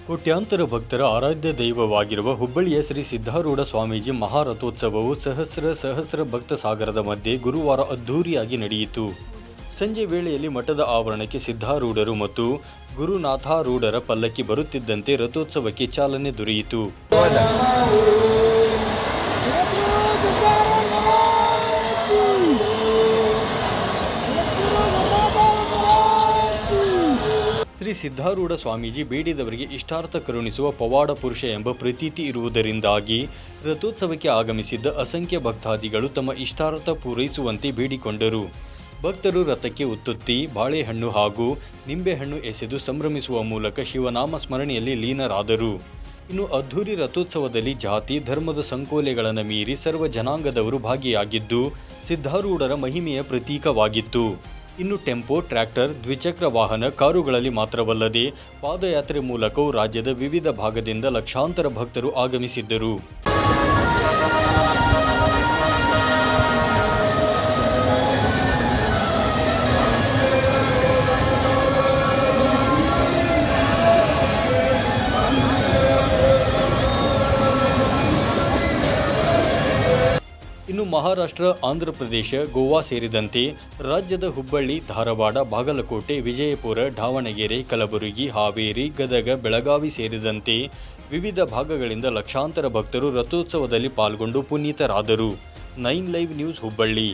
ಕೋಟ್ಯಾಂತರ ಭಕ್ತರ ಆರಾಧ್ಯ ದೈವವಾಗಿರುವ ಹುಬ್ಬಳ್ಳಿಯ ಶ್ರೀ ಸಿದ್ಧಾರೂಢ ಸ್ವಾಮೀಜಿ ಮಹಾರಥೋತ್ಸವವು ಸಹಸ್ರ ಭಕ್ತ ಸಾಗರದ ಮಧ್ಯೆ ಗುರುವಾರ ಅದ್ಧೂರಿಯಾಗಿ ನಡೆಯಿತು. ಸಂಜೆ ವೇಳೆಯಲ್ಲಿ ಮಠದ ಆವರಣಕ್ಕೆ ಸಿದ್ಧಾರೂಢರು ಮತ್ತು ಗುರುನಾಥಾರೂಢರ ಪಲ್ಲಕ್ಕಿ ಬರುತ್ತಿದ್ದಂತೆ ರಥೋತ್ಸವಕ್ಕೆ ಚಾಲನೆ ದೊರೆಯಿತು. ಶ್ರೀ ಸಿದ್ಧಾರೂಢ ಸ್ವಾಮೀಜಿ ಬೇಡಿದವರಿಗೆ ಇಷ್ಟಾರ್ಥ ಕರುಣಿಸುವ ಪವಾಡ ಪುರುಷ ಎಂಬ ಪ್ರತೀತಿ ಇರುವುದರಿಂದಾಗಿ ರಥೋತ್ಸವಕ್ಕೆ ಆಗಮಿಸಿದ್ದ ಅಸಂಖ್ಯ ಭಕ್ತಾದಿಗಳು ತಮ್ಮ ಇಷ್ಟಾರ್ಥ ಪೂರೈಸುವಂತೆ ಬೇಡಿಕೊಂಡರು. ಭಕ್ತರು ರಥಕ್ಕೆ ಉತ್ತುತ್ತಿ, ಬಾಳೆಹಣ್ಣು ಹಾಗೂ ನಿಂಬೆಹಣ್ಣು ಎಸೆದು ಸಂಭ್ರಮಿಸುವ ಮೂಲಕ ಶಿವನಾಮ ಸ್ಮರಣೆಯಲ್ಲಿ ಲೀನರಾದರು. ಇನ್ನು ಅದ್ಧೂರಿ ರಥೋತ್ಸವದಲ್ಲಿ ಜಾತಿ ಧರ್ಮದ ಸಂಕೋಲೆಗಳನ್ನು ಮೀರಿ ಸರ್ವ ಜನಾಂಗದವರು ಭಾಗಿಯಾಗಿದ್ದು ಸಿದ್ಧಾರೂಢರ ಮಹಿಮೆಯ ಪ್ರತೀಕವಾಗಿತ್ತು. ಇನ್ನು ಟೆಂಪೋ, ಟ್ರ್ಯಾಕ್ಟರ್, ದ್ವಿಚಕ್ರ ವಾಹನ, ಕಾರುಗಳಲ್ಲಿ ಮಾತ್ರವಲ್ಲದೆ ಪಾದಯಾತ್ರೆ ಮೂಲಕವೂ ರಾಜ್ಯದ ವಿವಿಧ ಭಾಗದಿಂದ ಲಕ್ಷಾಂತರ ಭಕ್ತರು ಆಗಮಿಸಿದ್ದರು. ಇನ್ನು ಮಹಾರಾಷ್ಟ್ರ, ಆಂಧ್ರಪ್ರದೇಶ, ಗೋವಾ ಸೇರಿದಂತೆ ರಾಜ್ಯದ ಹುಬ್ಬಳ್ಳಿ, ಧಾರವಾಡ, ಬಾಗಲಕೋಟೆ, ವಿಜಯಪುರ, ದಾವಣಗೆರೆ, ಕಲಬುರಗಿ, ಹಾವೇರಿ, ಗದಗ, ಬೆಳಗಾವಿ ಸೇರಿದಂತೆ ವಿವಿಧ ಭಾಗಗಳಿಂದ ಲಕ್ಷಾಂತರ ಭಕ್ತರು ರಥೋತ್ಸವದಲ್ಲಿ ಪಾಲ್ಗೊಂಡು ಪುನೀತರಾದರು. 9 ಲೈವ್ ನ್ಯೂಸ್ ಹುಬ್ಬಳ್ಳಿ.